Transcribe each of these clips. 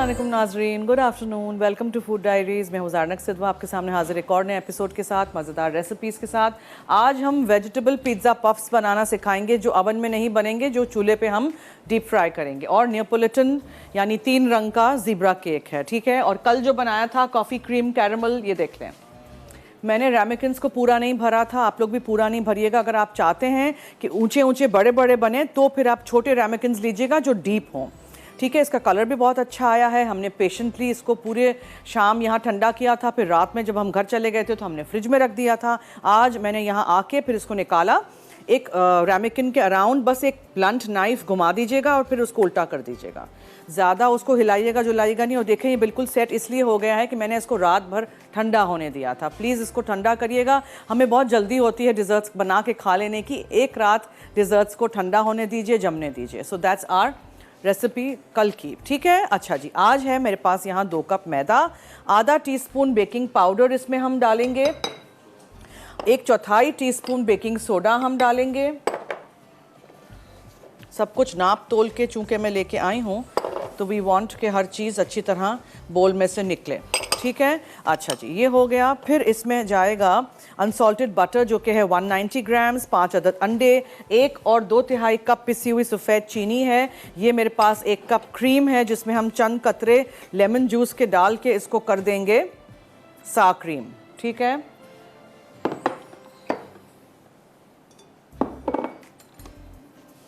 अस्सलामुअलैकुम नाजरीन, good afternoon, welcome to food diaries. मैं हूँ ज़ारनक सिद्वा आपके सामने हाजिर एक और नए एपिसोड के साथ, मज़ेदार रेसिपीज़ के साथ। आज हम वेजिटेबल पिज़्ज़ा पफ्स बनाना सिखाएंगे जो अवन में नहीं बनेंगे, जो चूल्हे पे हम डीप फ्राई करेंगे। और नेपोलिटन यानी 3 रंग का ज़ीब्रा केक है, ठीक है। और कल जो बनाया था कॉफ़ी क्रीम कैरमल, ये देख लें। मैंने रैमेकिन्स को पूरा नहीं भरा था, आप लोग भी पूरा नहीं भरिएगा। अगर आप चाहते हैं कि ऊंचे ऊंचे बड़े बड़े बने तो फिर आप छोटे रैमेकिन्स लीजिएगा जो डीप हों, ठीक है। इसका कलर भी बहुत अच्छा आया है। हमने पेशेंटली इसको पूरे शाम यहाँ ठंडा किया था, फिर रात में जब हम घर चले गए थे तो हमने फ्रिज में रख दिया था। आज मैंने यहाँ आके फिर इसको निकाला। एक रैमेकिन के अराउंड बस एक ब्लंट नाइफ घुमा दीजिएगा और फिर उसको उल्टा कर दीजिएगा। ज़्यादा उसको हिलाइएगा जुलाइएगा नहीं। और देखें ये बिल्कुल सेट इसलिए हो गया है कि मैंने इसको रात भर ठंडा होने दिया था। प्लीज़ इसको ठंडा करिएगा, हमें बहुत जल्दी होती है डिज़र्ट्स बना के खा लेने की। एक रात डिज़र्ट्स को ठंडा होने दीजिए, जमने दीजिए। सो दैट्स आवर रेसिपी कल की, ठीक है। अच्छा जी, आज है मेरे पास यहाँ 2 कप मैदा, आधा टीस्पून बेकिंग पाउडर इसमें हम डालेंगे, 1/4 टीस्पून बेकिंग सोडा हम डालेंगे। सब कुछ नाप तोल के चूँकि मैं लेके आई हूँ तो वी वांट कि हर चीज़ अच्छी तरह बोल में से निकले, ठीक है। अच्छा जी, ये हो गया। फिर इसमें जाएगा अनसॉल्टेड बटर जो कि है 190 ग्राम्स, 5 अदद अंडे, 1 और 2/3 कप पिसी हुई सफ़ेद चीनी है। ये मेरे पास 1 कप क्रीम है जिसमें हम चंद कतरे लेमन जूस के डाल के इसको कर देंगे सा क्रीम, ठीक है।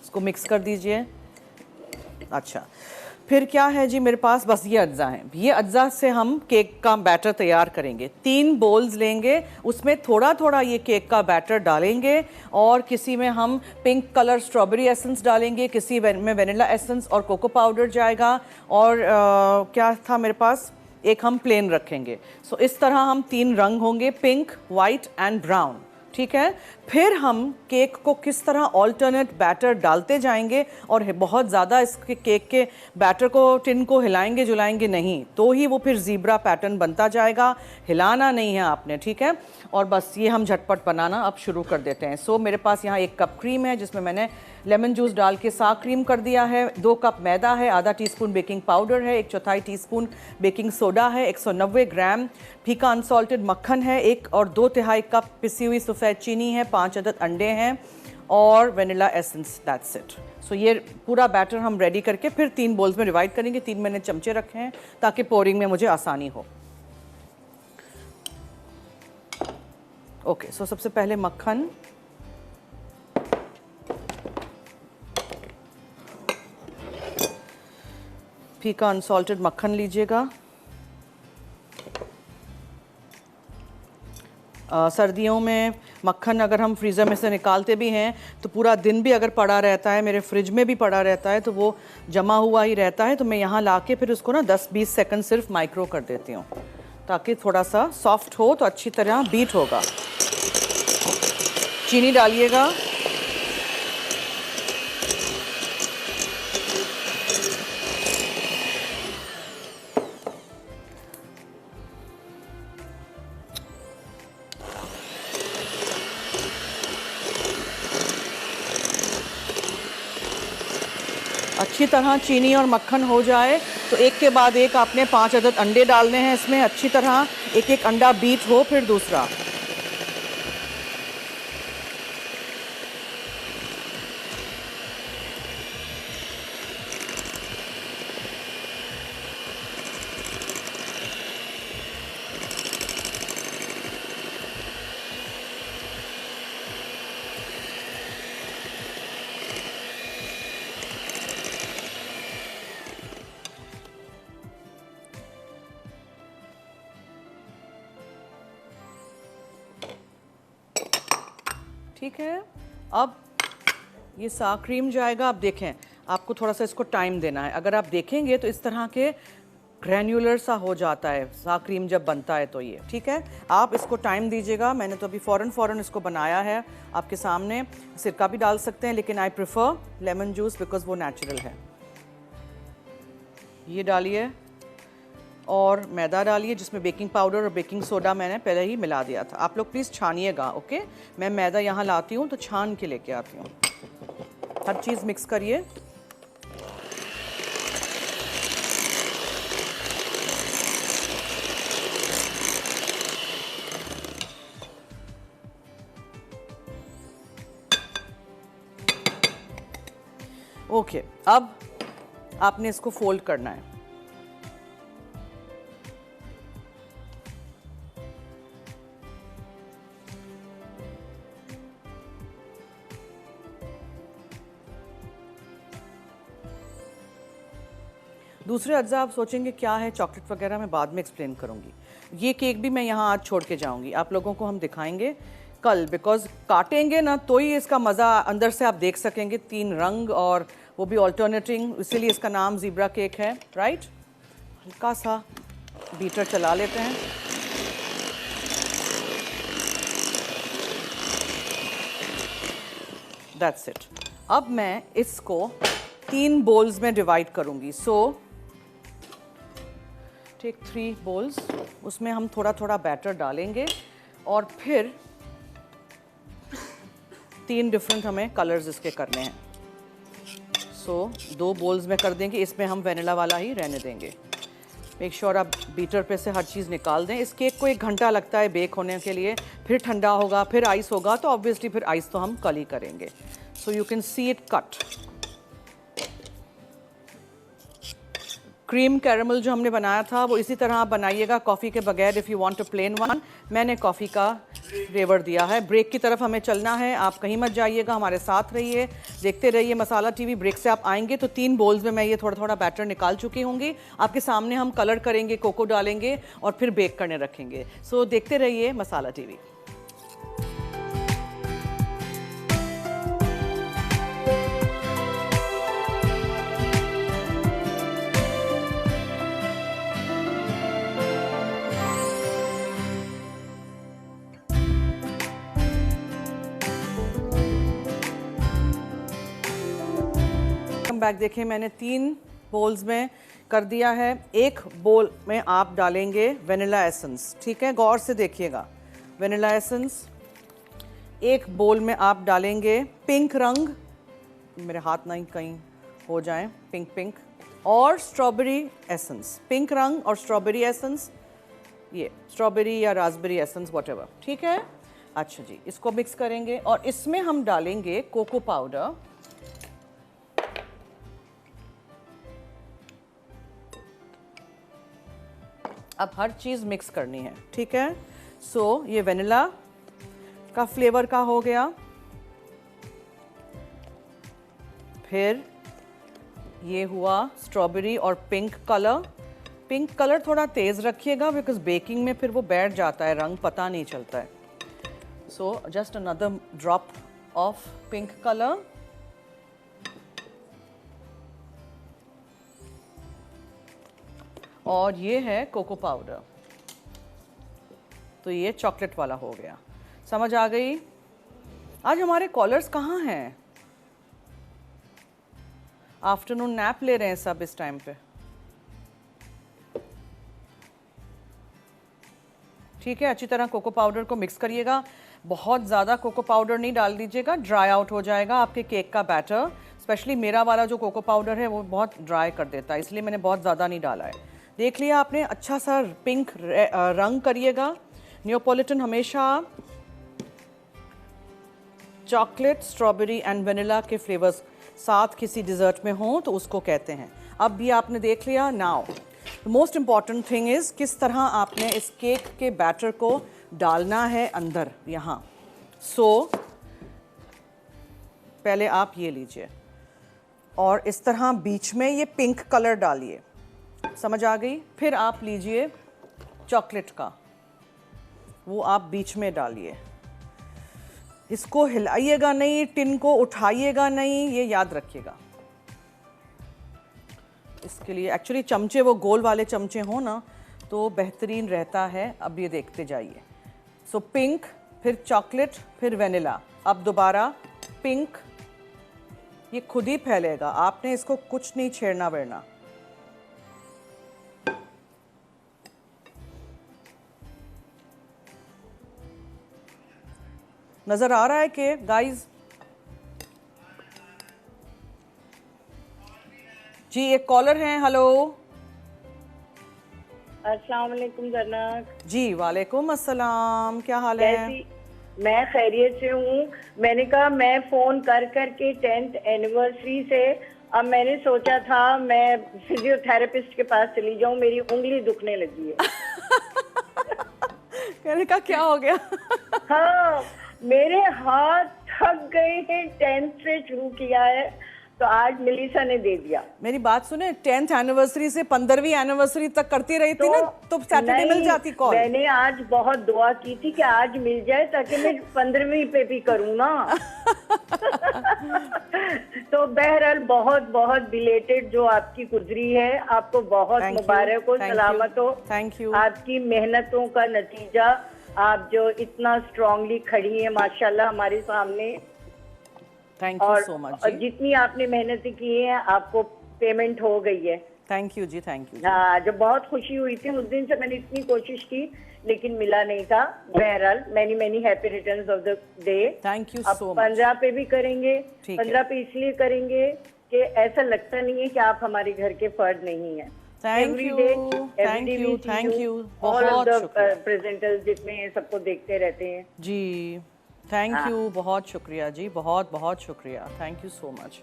इसको मिक्स कर दीजिए। अच्छा, फिर क्या है जी मेरे पास, बस ये अज्जा हैं। ये अज्जा से हम केक का बैटर तैयार करेंगे। 3 बोल्स लेंगे, उसमें थोड़ा थोड़ा ये केक का बैटर डालेंगे और किसी में हम पिंक कलर स्ट्रॉबेरी एसेंस डालेंगे, किसी में वेनिला एसेंस और कोको पाउडर जाएगा। और क्या था मेरे पास, एक हम प्लेन रखेंगे। सो इस तरह हम 3 रंग होंगे, पिंक, वाइट एंड ब्राउन, ठीक है। फिर हम केक को किस तरह ऑल्टरनेट बैटर डालते जाएंगे और बहुत ज़्यादा इसके केक के बैटर को, टिन को हिलाएंगे जुलाएंगे नहीं, तो ही वो फिर ज़ीब्रा पैटर्न बनता जाएगा। हिलाना नहीं है आपने, ठीक है। और बस ये हम झटपट बनाना अब शुरू कर देते हैं। सो मेरे पास यहाँ 1 कप क्रीम है जिसमें मैंने लेमन जूस डाल के सा क्रीम कर दिया है। 2 कप मैदा है, आधा टीस्पून बेकिंग पाउडर है, 1/4 टीस्पून बेकिंग सोडा है, 190 ग्राम फीका अनसॉल्टेड मक्खन है, 1 और 2/3 कप पिसी हुई सफ़ेद चीनी है, 5 अदद अंडे हैं और वेनिला एसेंस, दैट्स इट। सो ये पूरा बैटर हम रेडी करके फिर 3 बोल्स में डिवाइड करेंगे। 3 मैंने चमचे रखे हैं ताकि पोरिंग में मुझे आसानी हो। ओके, सो सबसे पहले मक्खन, फीका अनसॉल्टेड मक्खन लीजिएगा। सर्दियों में मक्खन अगर हम फ्रीज़र में से निकालते भी हैं तो पूरा दिन भी अगर पड़ा रहता है, मेरे फ्रिज में भी पड़ा रहता है, तो वो जमा हुआ ही रहता है। तो मैं यहाँ लाके फिर उसको ना 10-20 सेकंड सिर्फ माइक्रो कर देती हूँ ताकि थोड़ा सा सॉफ्ट हो, तो अच्छी तरह बीट होगा। चीनी डालिएगा, अच्छी तरह चीनी और मक्खन हो जाए तो एक के बाद एक आपने 5 अदद अंडे डालने हैं इसमें। अच्छी तरह एक एक अंडा बीट हो, फिर दूसरा। ठीक है, अब ये सा क्रीम जाएगा। आप देखें, आपको थोड़ा सा इसको टाइम देना है। अगर आप देखेंगे तो इस तरह के ग्रैन्युलर सा हो जाता है सा क्रीम जब बनता है, तो ये ठीक है। आप इसको टाइम दीजिएगा। मैंने तो अभी फ़ौरन इसको बनाया है आपके सामने। सिरका भी डाल सकते हैं लेकिन I prefer lemon juice because वो नेचुरल है। ये डालिए और मैदा डालिए जिसमें बेकिंग पाउडर और बेकिंग सोडा मैंने पहले ही मिला दिया था। आप लोग प्लीज़ छानिएगा, ओके। मैं मैदा यहाँ लाती हूँ तो छान के लेके आती हूँ। हर चीज़ मिक्स करिए। ओके, अब आपने इसको फोल्ड करना है। दूसरे अज्जा आप सोचेंगे क्या है, चॉकलेट वगैरह मैं बाद में एक्सप्लेन करूंगी। ये केक भी मैं यहाँ आज छोड़ के जाऊंगी, आप लोगों को हम दिखाएंगे कल, बिकॉज काटेंगे ना तो ही इसका मज़ा अंदर से आप देख सकेंगे। 3 रंग और वो भी ऑल्टरनेटिंग, इसीलिए इसका नाम ज़ीब्रा केक है, राइट। हल्का सा बीटर चला लेते हैं। That's it. अब मैं इसको 3 बोल्स में डिवाइड करूंगी। सो टेक 3 बोल्स, उसमें हम थोड़ा थोड़ा बैटर डालेंगे और फिर 3 डिफरेंट हमें कलर्स इसके करने हैं। सो 2 बोल्स में कर देंगे, इसमें हम वेनिला वाला ही रहने देंगे। मेक श्योर आप बीटर पे से हर चीज़ निकाल दें। इस केक को 1 घंटा लगता है बेक होने के लिए, फिर ठंडा होगा, फिर आइस होगा, तो ऑब्वियसली फिर आइस तो हम कल ही करेंगे। So you can see it cut. Cream caramel जो हमने बनाया था वो इसी तरह आप बनाइएगा कॉफ़ी के बगैर, if you want a plain one. मैंने कॉफ़ी का फ्लेवर दिया है। ब्रेक की तरफ हमें चलना है, आप कहीं मत जाइएगा, हमारे साथ रहिए, देखते रहिए मसाला टीवी। ब्रेक से आप आएंगे तो 3 बोल्स में मैं ये थोड़ा थोड़ा बैटर निकाल चुकी होंगी। आपके सामने हम कलर करेंगे, कोको डालेंगे और फिर बेक करने रखेंगे। सो देखते रहिए मसाला टीवी। बैक देखें, मैंने 3 बोल्स में कर दिया है। 1 बोल में आप डालेंगे वेनिला एसेंस, ठीक है, गौर से देखिएगा। वेनिला एसेंस 1 बोल में आप डालेंगे पिंक रंग, मेरे हाथ नहीं कहीं हो जाए, पिंक पिंक, और स्ट्रॉबेरी एसेंस। पिंक रंग और स्ट्रॉबेरी एसेंस, ये स्ट्रॉबेरी या रास्पबेरी एसेंस व्हाटएवर, ठीक है। अच्छा जी, इसको मिक्स करेंगे और इसमें हम डालेंगे कोको पाउडर। अब हर चीज़ मिक्स करनी है, ठीक है। सो ये वेनिला का फ्लेवर का हो गया, फिर ये हुआ स्ट्रॉबेरी और पिंक कलर। पिंक कलर थोड़ा तेज़ रखिएगा बिकॉज बेकिंग में फिर वो बैठ जाता है, रंग पता नहीं चलता है। So just another drop of pink colour. और ये है कोको पाउडर, तो ये चॉकलेट वाला हो गया। समझ आ गई? आज हमारे कॉलर्स कहाँ हैं? आफ्टरनून नैप ले रहे हैं सब इस टाइम पे, ठीक है। अच्छी तरह कोको पाउडर को मिक्स करिएगा, बहुत ज़्यादा कोको पाउडर नहीं डाल दीजिएगा, ड्राई आउट हो जाएगा आपके केक का बैटर। स्पेशली मेरा वाला जो कोको पाउडर है वो बहुत ड्राई कर देता है, इसलिए मैंने बहुत ज़्यादा नहीं डाला है। देख लिया आपने, अच्छा सा पिंक रंग करिएगा। नियोपोलिटन हमेशा चॉकलेट, स्ट्रॉबेरी एंड वेनिला के फ्लेवर्स साथ किसी डिज़र्ट में हों तो उसको कहते हैं। अब भी आपने देख लिया। Now the most important thing is किस तरह आपने इस केक के बैटर को डालना है अंदर यहाँ। सो पहले आप ये लीजिए और इस तरह बीच में ये पिंक कलर डालिए, समझ आ गई। फिर आप लीजिए चॉकलेट का, वो आप बीच में डालिए। इसको हिलाइएगा नहीं, टिन को उठाइएगा नहीं, ये याद रखिएगा। इसके लिए एक्चुअली चमचे वो गोल वाले चमचे हो ना तो बेहतरीन रहता है। अब ये देखते जाइए। सो पिंक, फिर चॉकलेट, फिर वेनिला, अब दोबारा पिंक। ये खुद ही फैलेगा, आपने इसको कुछ नहीं छेड़ना वेड़ना। नजर आ रहा है कि गाइस? जी एक कॉलर हैं। हेलो, अस्सलाम वालेकुम जन्नत। जी वालेकुम अस्सलाम, क्या हाल है? मैं खैरियत से हूँ। मैंने कहा मैं फोन कर करके 10th एनिवर्सरी से अब मैंने सोचा था मैं फिजियोथेरेपिस्ट के पास चली जाऊं, मेरी उंगली दुखने लगी है। कहने का क्या हो गया? हाँ, मेरे हाथ थक गए हैं, 10th से शुरू किया है तो आज मिलीसा ने दे दिया। मेरी बात सुने, 10th एनिवर्सरी से 15वीं एनिवर्सरी तक करती रही थी ना, तो सैटरडे मिल जाती कॉल। मैंने आज बहुत दुआ की थी कि आज मिल जाए ताकि मैं 15वीं पे भी करूँ ना। तो बहरहाल बहुत बहुत बिलेटेड जो आपकी गुजरी है, आपको बहुत मुबारक हो, सलामत हो। Thank you. आपकी मेहनतों का नतीजा, आप जो इतना स्ट्रांगली खड़ी हैं माशाल्लाह हमारे सामने। Thank you so much. और जितनी आपने मेहनत की है आपको पेमेंट हो गई है। थैंक यू जी, थैंक यू। हाँ, जब बहुत खुशी हुई थी उस दिन से मैंने इतनी कोशिश की लेकिन मिला नहीं था। बहरहाल many happy returns of the day. Thank you so much. 15 पे भी करेंगे। 15 पे इसलिए करेंगे कि ऐसा लगता नहीं है कि आप हमारे घर के फर्द नहीं है। Thank you, thank you, thank you. बहुत शुक्रिया। प्रेजेंटर्स जितने हैं सबको देखते रहते हैं जी। थैंक यू, बहुत शुक्रिया जी, बहुत बहुत शुक्रिया। Thank you so much.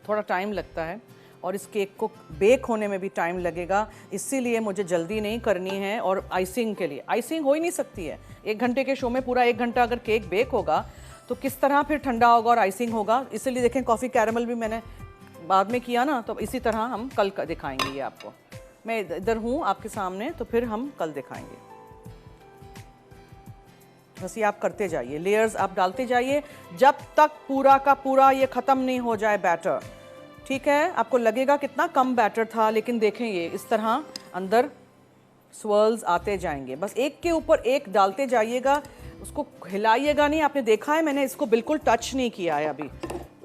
थोड़ा टाइम लगता है और इस केक को बेक होने में भी टाइम लगेगा, इसीलिए मुझे जल्दी नहीं करनी है। और आइसिंग के लिए आइसिंग हो ही नहीं सकती है। 1 घंटे के शो में पूरा 1 घंटा अगर केक बेक होगा तो किस तरह फिर ठंडा होगा और आइसिंग होगा। इसीलिए देखें, कॉफ़ी कैरेमल भी मैंने बाद में किया ना, तो इसी तरह हम कल दिखाएंगे ये आपको। मैं इधर हूँ आपके सामने, तो फिर हम कल दिखाएंगे। बस ये आप करते जाइए, लेयर्स आप डालते जाइए जब तक पूरा का पूरा ये ख़त्म नहीं हो जाए बैटर। ठीक है, आपको लगेगा कितना कम बैटर था, लेकिन देखें ये इस तरह अंदर स्वर्ल्स आते जाएंगे। बस एक के ऊपर एक डालते जाइएगा, उसको हिलाइएगा नहीं। आपने देखा है मैंने इसको बिल्कुल टच नहीं किया है अभी।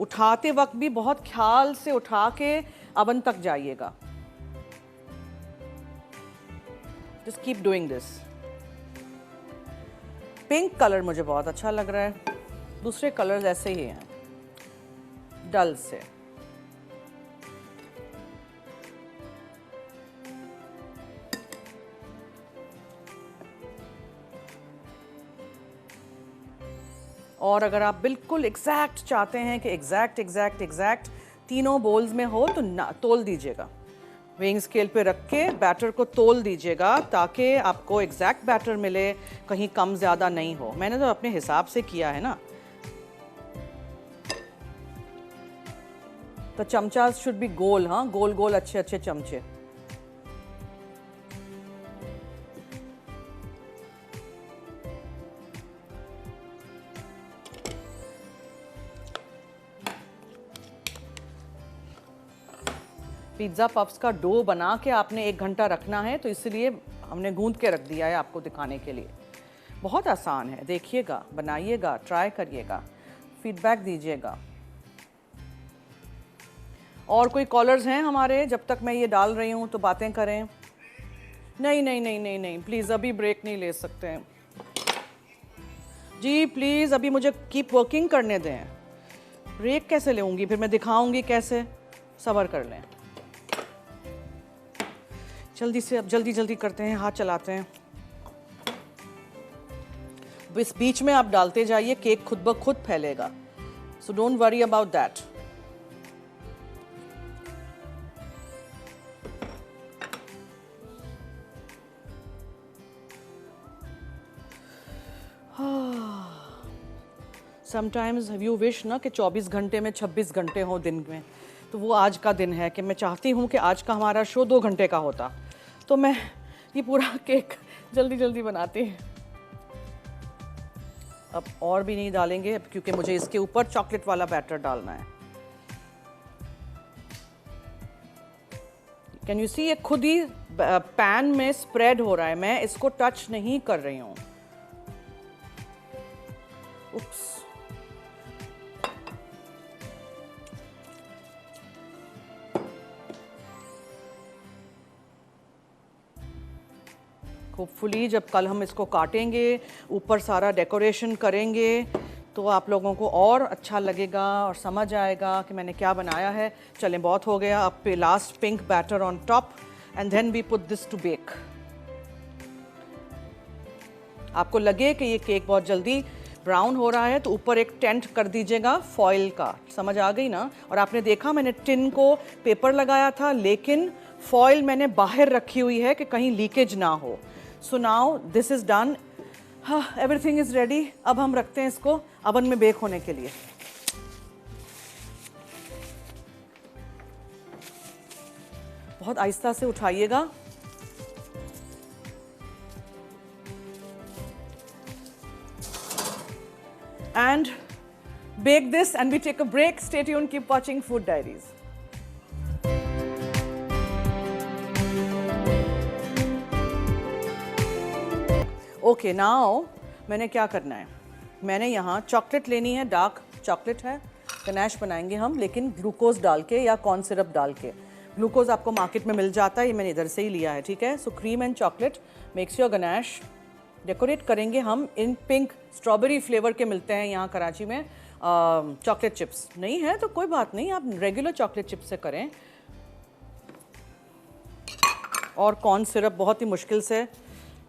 उठाते वक्त भी बहुत ख्याल से उठा के अवन तक जाइएगा। Just keep doing this. Pink colour मुझे बहुत अच्छा लग रहा है, दूसरे कलर्स ऐसे ही हैं डल से। और अगर आप बिल्कुल एग्जैक्ट चाहते हैं कि एग्जैक्ट तीनों बोल्स में हो तो ना तोल दीजिएगा, वेइंग स्केल पे रख के बैटर को तोल दीजिएगा ताकि आपको एग्जैक्ट बैटर मिले, कहीं कम ज़्यादा नहीं हो। मैंने तो अपने हिसाब से किया है ना। तो चमचा शुड बी गोल, हाँ, गोल गोल अच्छे अच्छे चमचे। पिज़्ज़ा पफ्स का डो बना के आपने 1 घंटा रखना है, तो इसलिए हमने गूंद के रख दिया है आपको दिखाने के लिए। बहुत आसान है, देखिएगा, बनाइएगा, ट्राई करिएगा, फीडबैक दीजिएगा। और कोई कॉलर्स हैं हमारे? जब तक मैं ये डाल रही हूँ तो बातें करें। नहीं नहीं नहीं नहीं नहीं, प्लीज़ अभी ब्रेक नहीं ले सकते हैं जी, प्लीज़ अभी मुझे कीप वर्किंग करने दें। ब्रेक कैसे लूँगी, फिर मैं दिखाऊँगी कैसे। सब्र कर लें, जल्दी से, अब जल्दी जल्दी करते हैं, हाथ चलाते हैं। इस बीच में आप डालते जाइए, केक खुद ब खुद फैलेगा, so don't worry about that. Sometimes you wish ना कि 24 घंटे में 26 घंटे हो दिन में, तो वो आज का दिन है कि मैं चाहती हूँ कि आज का हमारा शो 2 घंटे का होता, तो मैं ये पूरा केक जल्दी जल्दी बनाती। अब और भी नहीं डालेंगे क्योंकि मुझे इसके ऊपर चॉकलेट वाला बैटर डालना है। कैन यू सी, ये खुद ही पैन में स्प्रेड हो रहा है, मैं इसको टच नहीं कर रही हूँ। उप्स, होपफुली जब कल हम इसको काटेंगे, ऊपर सारा डेकोरेशन करेंगे, तो आप लोगों को और अच्छा लगेगा और समझ आएगा कि मैंने क्या बनाया है। चलें, बहुत हो गया। अब पे last pink batter on top and then we put this to bake. आपको लगे कि ये केक बहुत जल्दी ब्राउन हो रहा है तो ऊपर एक टेंट कर दीजिएगा फॉइल का, समझ आ गई ना। और आपने देखा मैंने टिन को पेपर लगाया था, लेकिन फॉइल मैंने बाहर रखी हुई है कि कहीं लीकेज ना हो। So now this is done, हाँ एवरीथिंग इज़ रेडी। अब हम रखते हैं इसको अवन में बेक होने के लिए। बहुत आहिस्ता से उठाइएगा। And bake this and we take a break. Stay tuned, keep watching Food Diaries. Okay, now मैंने क्या करना है, मैंने यहाँ चॉकलेट लेनी है, डार्क चॉकलेट है, गनाश बनाएंगे हम, लेकिन ग्लूकोज डाल के या कॉर्न सिरप डाल के। ग्लूकोज आपको मार्केट में मिल जाता है, ये मैंने इधर से ही लिया है, ठीक है। So cream and chocolate makes your ganache. Decorate करेंगे हम इन पिंक स्ट्रॉबेरी फ्लेवर के मिलते हैं यहाँ कराची में चॉकलेट चिप्स। नहीं है तो कोई बात नहीं, आप रेगुलर चॉकलेट चिप्स से करें। और कॉर्न सिरप बहुत ही मुश्किल से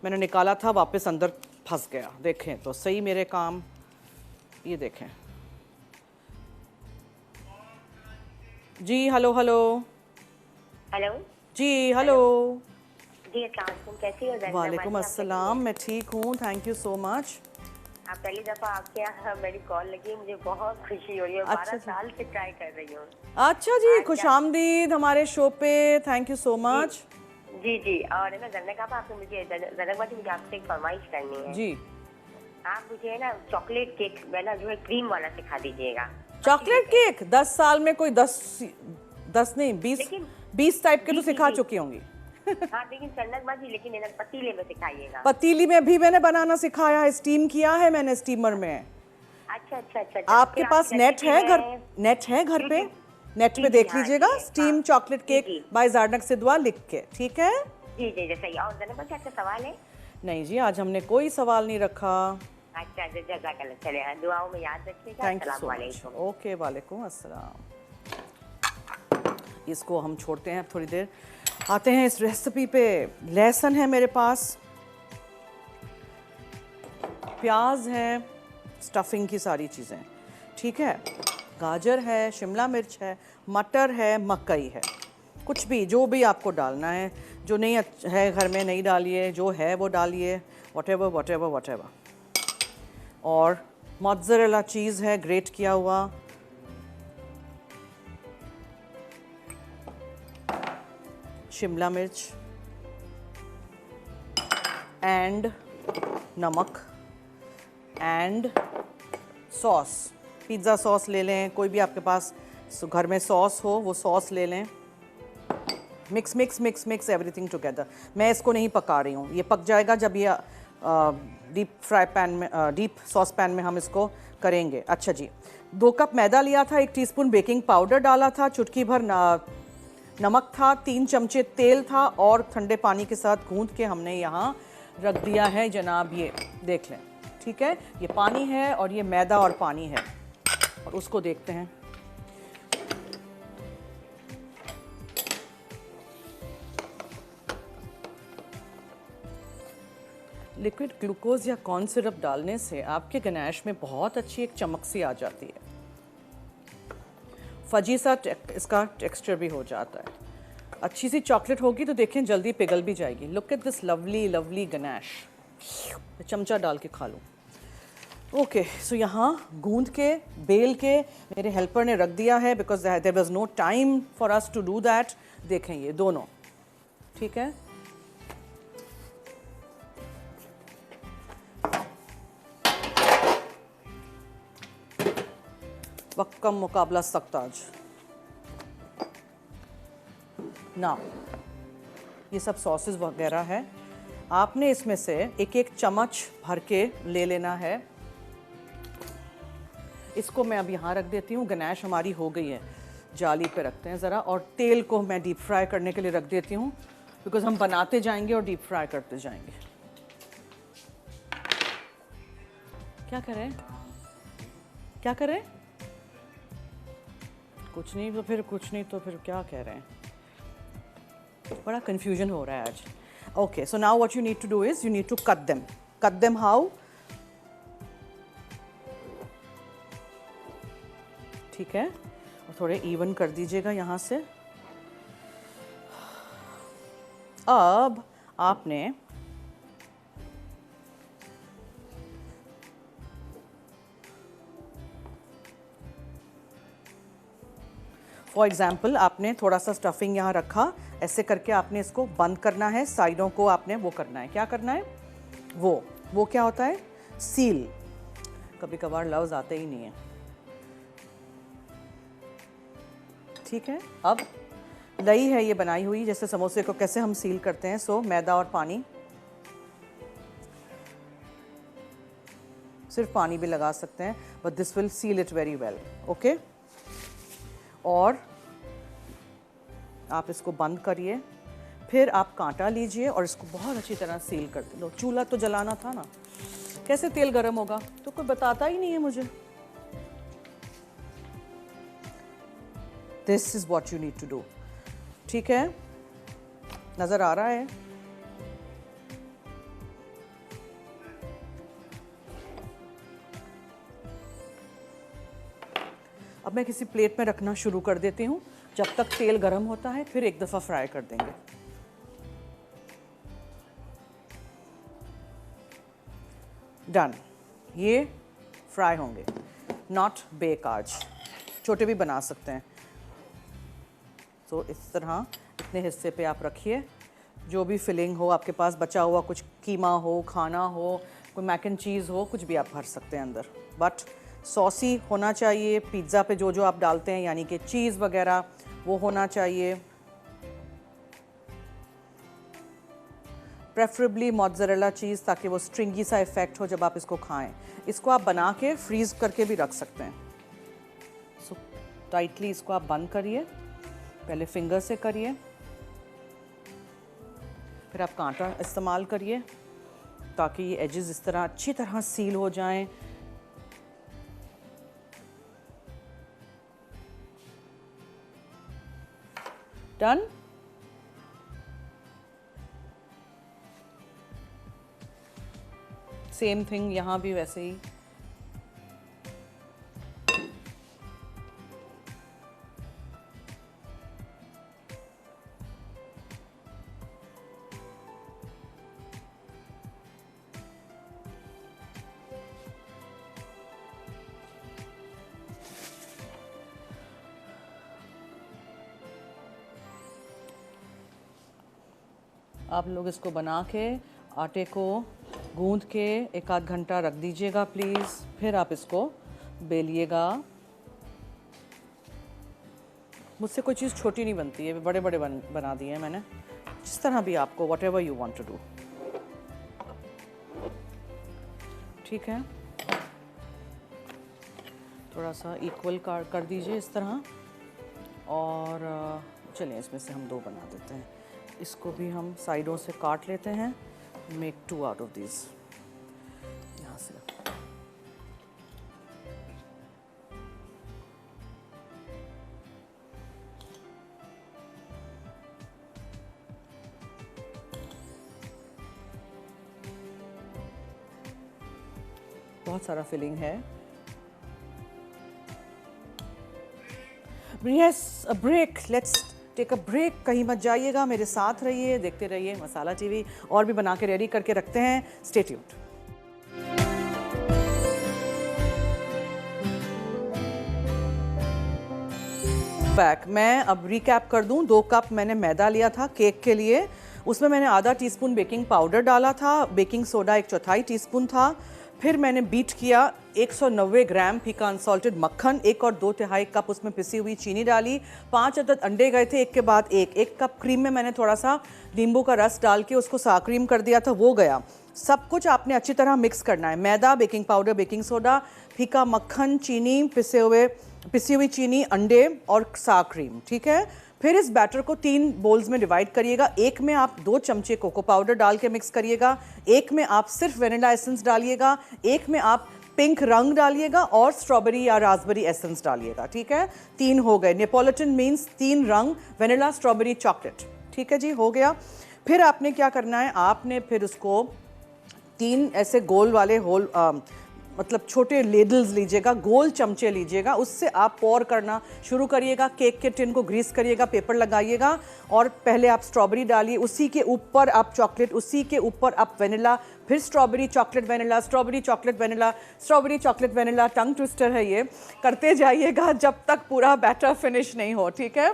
मैंने निकाला था, वापस अंदर फंस गया। देखें तो सही मेरे काम, ये देखें जी। हेलो हेलो हेलो जी, हेलो जी, अस्सलाम, कैसी हो? वालेकुम अस्सलाम, मैं ठीक हूँ, थैंक यू सो मच। आप पहली दफा आपके यहाँ मेरी कॉल लगी, मुझे बहुत खुशी हो रही है। अच्छा 12 साल से ट्राई कर रही हूँ। अच्छा जी, खुश आमदीद हमारे शो पे, थैंक यू सो मच। जी जी, और है ना जन्नत आपा, आपने मुझे जन्नत बाजी, मुझे आपसे एक फरमाइश करनी है जी। आप मुझे है ना चॉकलेट केक वाला जो है क्रीम वाला सिखा दीजिएगा। चॉकलेट केक 10 साल में कोई 10 नहीं 20 टाइप के तो सिखा चुकी होंगी। हाँ लेकिन जन्नत बाजी, लेकिन है ना पतीले में सिखाइएगा। पतीली में भी मैंने बनाना सिखाया है, स्टीम किया है मैंने स्टीमर में। अच्छा अच्छा अच्छा, आपके पास नेट है घर, नेट है घर पे, नेट पे देख लीजिएगा, steam chocolate cake bye Zarnak Siddha लिख के, ठीक है जी जी जी, सही। और जन्नत बाजी, आपका सवाल है? नहीं जी, आज हमने कोई सवाल नहीं रखा। अच्छा, जज़ाकल्लाह, चले दुआओं में याद रखिएगा। थैंक यू अस्सलाम सो मच। वालेकुम। ओके, वालेकुम अस्सलाम। इसको हम छोड़ते हैं थोड़ी देर, आते हैं इस रेसिपी पे। लहसुन है मेरे पास, प्याज है, स्टफिंग की सारी चीज़ें, ठीक है, गाजर है, शिमला मिर्च है, मटर है, मकई है, कुछ भी जो भी आपको डालना है, जो नहीं है घर में नहीं डालिए, जो है वो डालिए, व्हाटएवर व्हाटएवर व्हाटएवर। और मोज़रेला चीज़ है ग्रेट किया हुआ, शिमला मिर्च एंड नमक एंड सॉस, पिज़्ज़ा सॉस ले लें, कोई भी आपके पास घर में सॉस हो वो सॉस ले लें। Mix mix mix mix everything together. मैं इसको नहीं पका रही हूँ, ये पक जाएगा जब ये डीप फ्राई पैन में, डीप सॉस पैन में हम इसको करेंगे। अच्छा जी, 2 कप मैदा लिया था, 1 टीस्पून बेकिंग पाउडर डाला था, चुटकी भर नमक था, 3 चमचे तेल था, और ठंडे पानी के साथ गूंद के हमने यहाँ रख दिया है जनाब। ये देख लें, ठीक है, ये पानी है और ये मैदा और पानी है, और उसको देखते हैं। लिक्विड ग्लूकोज या कॉर्न सिरप डालने से आपके गनाश में बहुत अच्छी एक चमक सी आ जाती है, फजी सा इसका टेक्सचर भी हो जाता है। अच्छी सी चॉकलेट होगी तो देखें जल्दी पिघल भी जाएगी। Look at this lovely lovely ganache, चमचा डाल के खा लूँ। ओके, सो यहाँ गूंद के बेल के मेरे हेल्पर ने रख दिया है, because there was no time for us to do that. देखें ये दोनों, ठीक है, वक्त कम मुकाबला सख्त आज ना। ये सब सॉसेस वगैरह है, आपने इसमें से एक एक चम्मच भर के ले लेना है। इसको मैं अब यहाँ रख देती हूँ, गनाश हमारी हो गई है, जाली पे रखते हैं ज़रा, और तेल को मैं डीप फ्राई करने के लिए रख देती हूँ, बिकॉज हम बनाते जाएंगे और डीप फ्राई करते जाएंगे। क्या करें, क्या करें, कुछ नहीं तो फिर कुछ नहीं तो फिर क्या कह रहे हैं, बड़ा कंफ्यूजन हो रहा है आज। Okay, so now what you need to do is you need to cut them how, ठीक है, और थोड़े इवन कर दीजिएगा यहाँ से। अब आपने फॉर एग्जाम्पल आपने थोड़ा सा स्टफिंग यहाँ रखा, ऐसे करके आपने इसको बंद करना है, साइडों को आपने वो करना है, क्या करना है, वो क्या होता है, सील। कभी कभार लफ्ज़ आते ही नहीं है। ठीक है, अब दही है ये बनाई हुई, जैसे समोसे को कैसे हम सील करते हैं, सो मैदा और पानी, सिर्फ पानी भी लगा सकते हैं, but this will seal it very well. Okay, और आप इसको बंद करिए, फिर आप कांटा लीजिए और इसको बहुत अच्छी तरह सील कर दो। चूल्हा तो जलाना था ना, कैसे तेल गर्म होगा, तो कोई बताता ही नहीं है मुझे। This is what you need to do. ठीक है, नजर आ रहा है? अब मैं किसी प्लेट में रखना शुरू कर देती हूँ, जब तक तेल गर्म होता है फिर एक दफ़ा फ्राई कर देंगे। डन, ये फ्राई होंगे, नॉट बेक आज, छोटे भी बना सकते हैं। तो इस तरह इतने हिस्से पे आप रखिए, जो भी फिलिंग हो आपके पास बचा हुआ, कुछ कीमा हो, खाना हो, कोई मैक एंड चीज़ हो, कुछ भी आप भर सकते हैं अंदर, बट सॉसी होना चाहिए। पिज़्ज़ा पे जो जो आप डालते हैं, यानी कि चीज़ वगैरह, वो होना चाहिए, प्रेफरेबली मोज़रेला चीज़, ताकि वो स्ट्रिंगी सा इफ़ेक्ट हो जब आप इसको खाएं। इसको आप बना के फ्रीज़ करके भी रख सकते हैं। सो टाइटली इसको आप बंद करिए, पहले फिंगर से करिए, फिर आप कांटा इस्तेमाल करिए, ताकि ये एजेस इस तरह अच्छी तरह सील हो जाएं। डन। सेम थिंग यहाँ भी वैसे ही। आप लोग इसको बना के आटे को गूंद के 1 आध घंटा रख दीजिएगा प्लीज़, फिर आप इसको बेलिएगा। मुझसे कोई चीज़ छोटी नहीं बनती है, बड़े बड़े बना दिए हैं मैंने, जिस तरह भी आपको, whatever you want to do. ठीक है, थोड़ा सा इक्वल कर दीजिए इस तरह, और चलिए इसमें से हम 2 बना देते हैं। इसको भी हम साइडों से काट लेते हैं, मेक 2 आउट ऑफ दिस। यहाँ से बहुत सारा फिलिंग है। Yes, a break, let's take a break. कहीं मत जाइएगा, मेरे साथ रहिए, देखते रहिए मसाला टीवी, और भी बना के रेडी करके रखते हैं। Stay tuned. बैक, मैं अब रिकैप कर दूं। 2 कप मैंने मैदा लिया था केक के लिए, उसमें मैंने आधा टीस्पून बेकिंग पाउडर डाला था, बेकिंग सोडा 1/4 टीस्पून था, फिर मैंने बीट किया 190 ग्राम फीका अनसॉल्टेड मक्खन, 1 और 2/3 कप उसमें पिसी हुई चीनी डाली, 5 अदद अंडे गए थे एक के बाद एक, 1 कप क्रीम में मैंने थोड़ा सा नींबू का रस डाल के उसको सा क्रीम कर दिया था, वो गया। सब कुछ आपने अच्छी तरह मिक्स करना है, मैदा, बेकिंग पाउडर, बेकिंग सोडा, फीका मक्खन, चीनी, पिसी हुई चीनी, अंडे और सा क्रीम। ठीक है, फिर इस बैटर को 3 बोल्स में डिवाइड करिएगा। एक में आप 2 चमचे कोको पाउडर डाल के मिक्स करिएगा, एक में आप सिर्फ वेनिला एसेंस डालिएगा, एक में आप पिंक रंग डालिएगा और स्ट्रॉबेरी या रास्पबेरी एसेंस डालिएगा। ठीक है, 3 हो गए। नेपोलिटन मीन्स 3 रंग, वेनिला, स्ट्रॉबेरी, चॉकलेट। ठीक है जी, हो गया। फिर आपने क्या करना है, आपने फिर उसको 3 ऐसे गोल वाले होल मतलब छोटे लेडल्स लीजिएगा, गोल चमचे लीजिएगा, उससे आप पोर करना शुरू करिएगा। केक के टिन को ग्रीस करिएगा, पेपर लगाइएगा और पहले आप स्ट्रॉबेरी डालिए, उसी के ऊपर आप चॉकलेट, उसी के ऊपर आप वेनिला, फिर strawberry chocolate vanilla, strawberry chocolate vanilla, strawberry chocolate vanilla. Tongue twister है ये, करते जाइएगा जब तक पूरा बैटर फिनिश नहीं हो, ठीक है।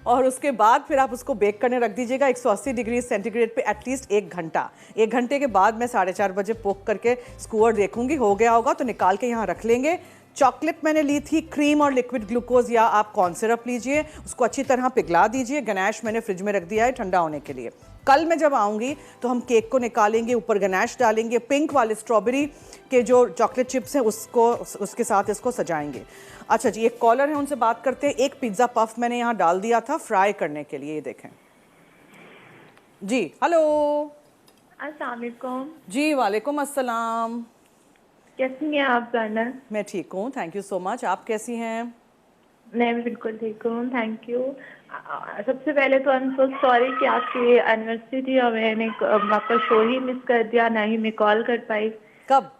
और उसके बाद फिर आप उसको बेक करने रख दीजिएगा 180 डिग्री सेंटीग्रेड पे एटलीस्ट 1 घंटा। 1 घंटे के बाद मैं 4:30 बजे पोक करके स्कूअर देखूंगी, हो गया होगा तो निकाल के यहाँ रख लेंगे। चॉकलेट मैंने ली थी, क्रीम और लिक्विड ग्लूकोज या आप कॉर्न सिरप लीजिए, उसको अच्छी तरह पिघला दीजिए। गनैश मैंने फ्रिज में रख दिया है ठंडा होने के लिए। कल मैं जब आऊँगी तो हम केक को निकालेंगे, ऊपर गनैश डालेंगे, पिंक वाले स्ट्रॉबेरी के जो चॉकलेट चिप्स हैं उसको, उसके साथ इसको सजाएंगे। अच्छा जी, एक कॉलर है, उनसे बात करते हैं। एक पिज़्ज़ा पफ मैंने यहाँ डाल दिया था फ्राई करने के लिए, ये देखें जी। हेलो। अस्सलाम वालेकुम। जी वालेकुम अस्सलाम। कैसी हैं आप जाना? मैं ठीक हूँ, थैंक यू सो मच। आप कैसी हैं? मैं भी बिल्कुल ठीक हूँ, थैंक यू। सबसे पहले तो आई एम सो सॉरी कि आपकी एनिवर्सरी थी और मैंने आपका शो ही मिस कर दिया, ना ही मैं कॉल कर पाई। कब?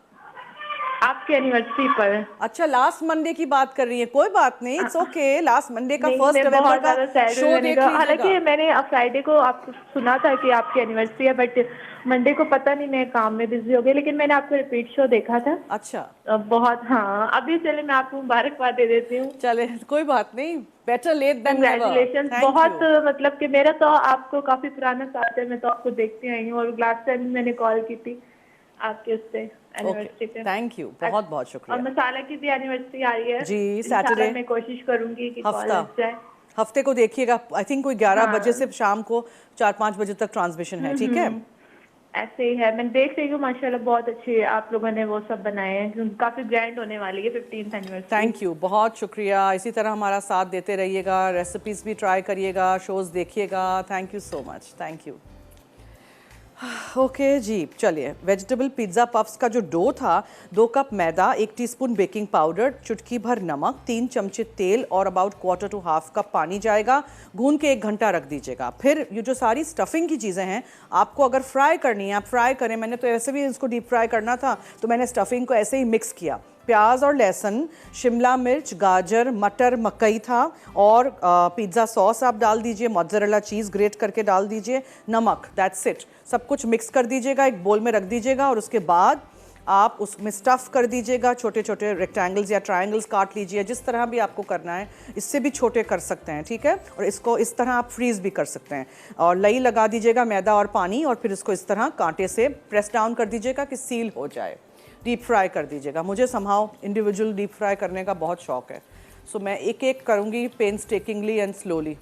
आपकी एनिवर्सरी पर। अच्छा, लास्ट मंडे की बात कर रही है, कोई बात नहीं, इट्स ओके। लास्ट मंडे का नहीं, 1 मैं नवंबर बहुत का ज़्यादा सैड शो देख लीजिएगा। हालांकि मैंने फ्राइडे को आपको सुना था कि आपकी एनिवर्सरी है, बट मंडे को पता नहीं, मैं काम में बिजी हो गई, लेकिन मैंने आपका रिपीट शो देखा था। अच्छा, बहुत, हाँ। अभी चले मैं आपको मुबारकबाद दे देती हूँ। चले, कोई बात नहीं, better late than never. Congratulation. बहुत मतलब कि मेरा तो आपको काफी पुराना साथ है, मैं तो आपको देखती आई हूँ और लास्ट टाइम मैंने कॉल की थी आपके उससे एनिवर्सरी पे। थैंक यू, बहुत बहुत और शुक्रिया। मसाला की भी एनिवर्सरी आ रही है जी, इंशाल्लाह सैटरडे मैं कोशिश करूंगी कि कॉल हफ्ता, लग जाए। हफ्ते को देखिएगा, आई थिंक कोई 11 हाँ। बजे से शाम को 4-5 बजे तक ट्रांसमिशन है, ठीक है। ऐसे ही है, मैं देख रही हूँ माशाल्लाह बहुत अच्छी आप लोगों ने वो सब बनाए हैं, काफी ग्रैंड होने वाली है 15th एनिवर्सरी। थैंक यू, बहुत शुक्रिया। इसी तरह हमारा साथ देते रहिएगा, रेसिपीज भी ट्राई करिएगा, शोज़ देखिएगा। Thank you so much, thank you. Okay ji, चलिए। वेजिटेबल पिज़्ज़ा पफ्स का जो डो था, 2 कप मैदा, 1 टीस्पून बेकिंग पाउडर, चुटकी भर नमक, 3 चमचे तेल और अबाउट 1/4 to 1/2 कप पानी जाएगा। गूंद के 1 घंटा रख दीजिएगा। फिर ये जो सारी स्टफिंग की चीज़ें हैं, आपको अगर फ्राई करनी है आप फ्राई करें। मैंने तो ऐसे भी इसको डीप फ्राई करना था, तो मैंने स्टफिंग को ऐसे ही मिक्स किया। प्याज और लहसुन, शिमला मिर्च, गाजर, मटर, मकई था और पिज़्ज़ा सॉस आप डाल दीजिए, मोज़रेला चीज़ ग्रेट करके डाल दीजिए, नमक, दैट्स इट। सब कुछ मिक्स कर दीजिएगा, एक बोल में रख दीजिएगा और उसके बाद आप उसमें स्टफ़ कर दीजिएगा। छोटे छोटे रेक्टेंगल्स या ट्रायंगल्स काट लीजिए, जिस तरह भी आपको करना है, इससे भी छोटे कर सकते हैं, ठीक है। और इसको इस तरह आप फ्रीज़ भी कर सकते हैं। और लई लगा दीजिएगा मैदा और पानी, और फिर इसको इस तरह कांटे से प्रेस डाउन कर दीजिएगा कि सील हो जाए। डीप फ्राई कर दीजिएगा। मुझे समहाउ इंडिविजुअल डीप फ्राई करने का बहुत शौक है, सो मैं एक एक करूँगी पेन्सटेकिंगली एंड स्लोली,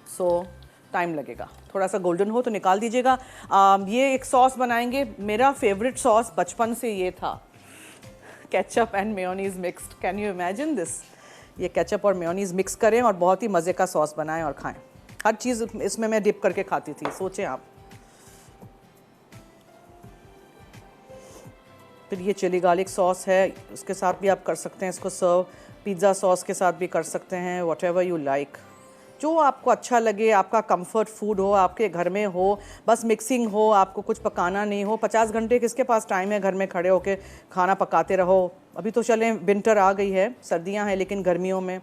सो टाइम लगेगा। थोड़ा सा गोल्डन हो तो निकाल दीजिएगा। ये एक सॉस बनाएंगे, मेरा फेवरेट सॉस बचपन से ये था, ketchup and mayonnaise mixed. Can you imagine this? ये केचप और मेयोनीज मिक्स करें और बहुत ही मज़े का सॉस बनाएं और खाएं। हर चीज़ इसमें मैं डिप करके खाती थी, सोचें आप। फिर ये चिली गार्लिक सॉस है, उसके साथ भी आप कर सकते हैं इसको सर्व। पिज़्ज़ा सॉस के साथ भी कर सकते हैं, व्हाटएवर यू लाइक, जो आपको अच्छा लगे, आपका कंफर्ट फूड हो, आपके घर में हो, बस मिक्सिंग हो, आपको कुछ पकाना नहीं हो। 50 घंटे किसके पास टाइम है घर में खड़े होके खाना पकाते रहो। अभी तो चलें विंटर आ गई है, सर्दियां हैं, लेकिन गर्मियों में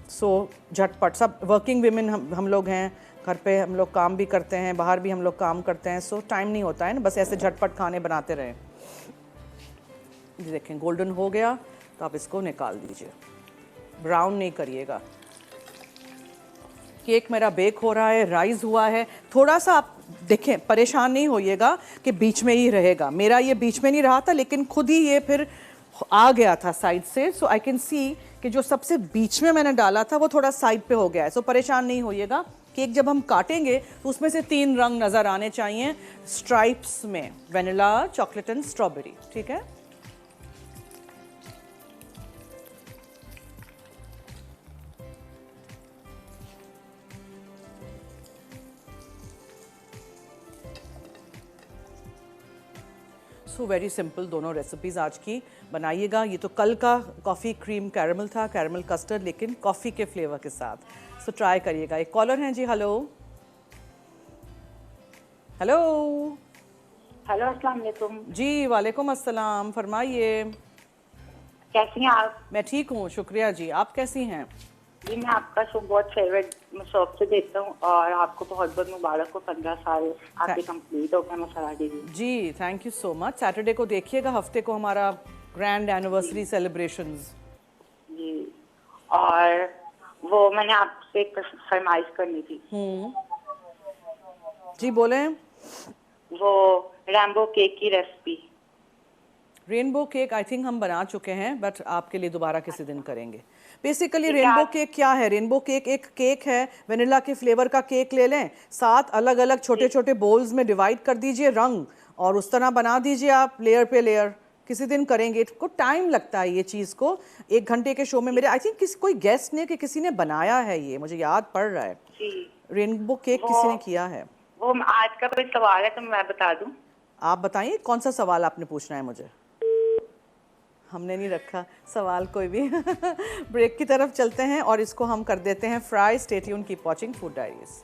सो झटपट। सब वर्किंग विमेन हम लोग हैं, घर पे हम लोग काम भी करते हैं, बाहर भी हम लोग काम करते हैं, सो टाइम नहीं होता है ना, बस ऐसे झटपट खाने बनाते रहें। देखें गोल्डन हो गया तो आप इसको निकाल दीजिए, ब्राउन नहीं करिएगा। केक मेरा बेक हो रहा है, राइज हुआ है। थोड़ा सा आप देखें, परेशान नहीं होइएगा कि बीच में ही रहेगा। मेरा ये बीच में नहीं रहा था, लेकिन खुद ही ये फिर आ गया था साइड से। सो आई कैन सी कि जो सबसे बीच में मैंने डाला था वो थोड़ा साइड पे हो गया है। सो परेशान नहीं होइएगा। केक जब हम काटेंगे तो उसमें से 3 रंग नज़र आने चाहिए स्ट्राइप्स में, वेनिला, चॉकलेट एंड स्ट्रॉबेरी, ठीक है। सो वेरी सिंपल दोनों रेसिपीज़ आज की बनाइएगा। ये तो कल का कॉफ़ी क्रीम कैरमल था, कैरमल कस्टर्ड, लेकिन कॉफ़ी के फ्लेवर के साथ। सो ट्राई करिएगा। एक कॉलर हैं जी, हेलो हेलो हेलो, अस्सलाम वालेकुम। जी वालेकुम अस्सलाम, फरमाइए। कैसी हैं आप? मैं ठीक हूँ, शुक्रिया जी। आप कैसी हैं? जी, मैं आपका शो बहुत फेवरेट शौक से देखता हूँ और आपको बहुत बहुत मुबारक हो, 15 साल आपके कंप्लीट हो गए मसाला टीवी। जी thank you so much. Saturday को देखिएगा, हफ्ते को हमारा ग्रैंड एनिवर्सरी सेलिब्रेशंस। जी, और वो मैंने आपसे एक फरमाइश करनी थी। जी बोलें। वो रैम्बो केक की recipe. Rainbow cake I think हम बना चुके हैं, बट आपके लिए दोबारा किसी दिन करेंगे। बेसिकली ठीक है, रेनबो आप- केक क्या है? रेनबो केक एक केक है, वनीला के फ्लेवर का केक ले लें, 7 अलग अलग छोटे छोटे बोल्स में डिवाइड कर दीजिए रंग, और उस तरह बना दीजिए आप लेयर पे लेयर। किसी दिन करेंगे, इसको टाइम लगता है ये चीज़ को। 1 घंटे के शो में मेरे आई थिंक कोई गेस्ट ने कि किसी ने बनाया है, ये मुझे याद पड़ रहा है। जी, रेनबो केक वो- किसी ने किया है। वो आज का कोई सवाल है तो मैं बता दूं। आप बताइए कौन सा सवाल आपने पूछना है मुझे। हमने नहीं रखा सवाल कोई भी। ब्रेक की तरफ चलते हैं और इसको हम कर देते हैं fry. Stay tuned, keep watching food diaries.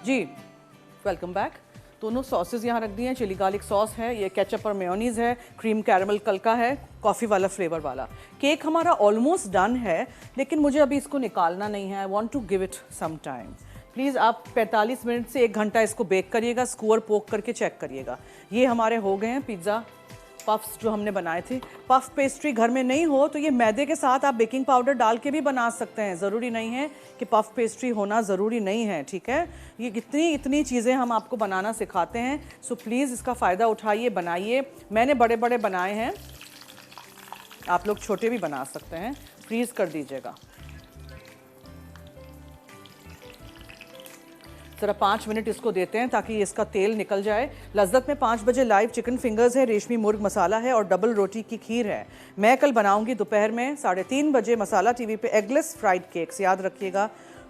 जी वेलकम बैक। दोनों सॉसेज यहाँ रख दिए हैं, चिली गार्लिक सॉस है, ये केचप और मेयोनीज है, क्रीम कैरमल कलका है, कॉफ़ी वाला फ्लेवर वाला। केक हमारा ऑलमोस्ट डन है, लेकिन मुझे अभी इसको निकालना नहीं है। I want to give it some time. Please आप 45 मिनट से 1 घंटा इसको बेक करिएगा, स्कूअर पोक करके चेक करिएगा। ये हमारे हो गए हैं पिज़्ज़ा पफ्स जो हमने बनाए थे। पफ पेस्ट्री घर में नहीं हो तो ये मैदे के साथ आप बेकिंग पाउडर डाल के भी बना सकते हैं। ज़रूरी नहीं है कि पफ पेस्ट्री होना ज़रूरी नहीं है, ठीक है। ये इतनी चीज़ें हम आपको बनाना सिखाते हैं, सो प्लीज़ इसका फ़ायदा उठाइए, बनाइए। मैंने बड़े बड़े बनाए हैं, आप लोग छोटे भी बना सकते हैं। फ्रीज़ कर दीजिएगा। ज़रा 5 मिनट इसको देते हैं ताकि इसका तेल निकल जाए। लज्जत में 5 बजे लाइव चिकन फिंगर्स है, रेशमी मुर्ग मसाला है और डबल रोटी की खीर है। मैं कल बनाऊंगी दोपहर में 3:30 बजे मसाला टीवी पे एगलेस फ्राइड केक्स। याद रखिएगा,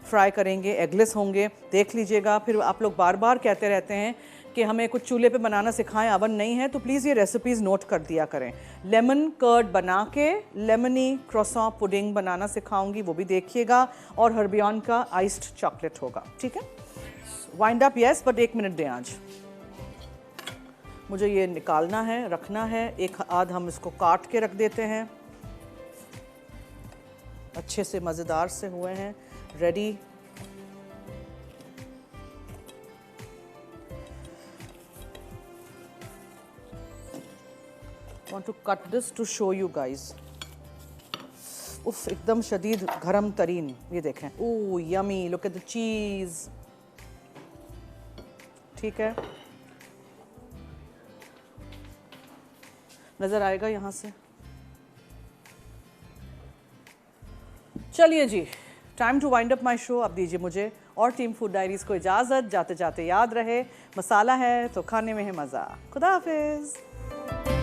फ्राई करेंगे, एगलेस होंगे, देख लीजिएगा। फिर आप लोग बार बार कहते रहते हैं कि हमें कुछ चूल्हे पे बनाना सिखाएं, अवन नहीं है, तो प्लीज़ ये रेसिपीज़ नोट कर दिया करें। लेमन कर्ड बना के लेमनी क्रोसॉ पुडिंग बनाना सिखाऊंगी, वो भी देखिएगा। और हर्बियन का आइस्ड चॉकलेट होगा, ठीक है। Wind up yes, but 1 minute दें आज मुझे। ये निकालना है, रखना है। एक आध हम इसको काट के रख देते हैं। अच्छे से मज़ेदार से हुए हैं, ready. Want to cut this to show you guys. उफ, एकदम शदीद गरम तरीन। ये देखें, oh yummy, look at the cheese. ठीक है, नज़र आएगा यहाँ से। चलिए जी, time to wind up my show. अब दीजिए मुझे और टीम फूड डायरीज़ को इजाज़त। जाते जाते याद रहे, मसाला है तो खाने में है मज़ा। खुदा हाफिज़।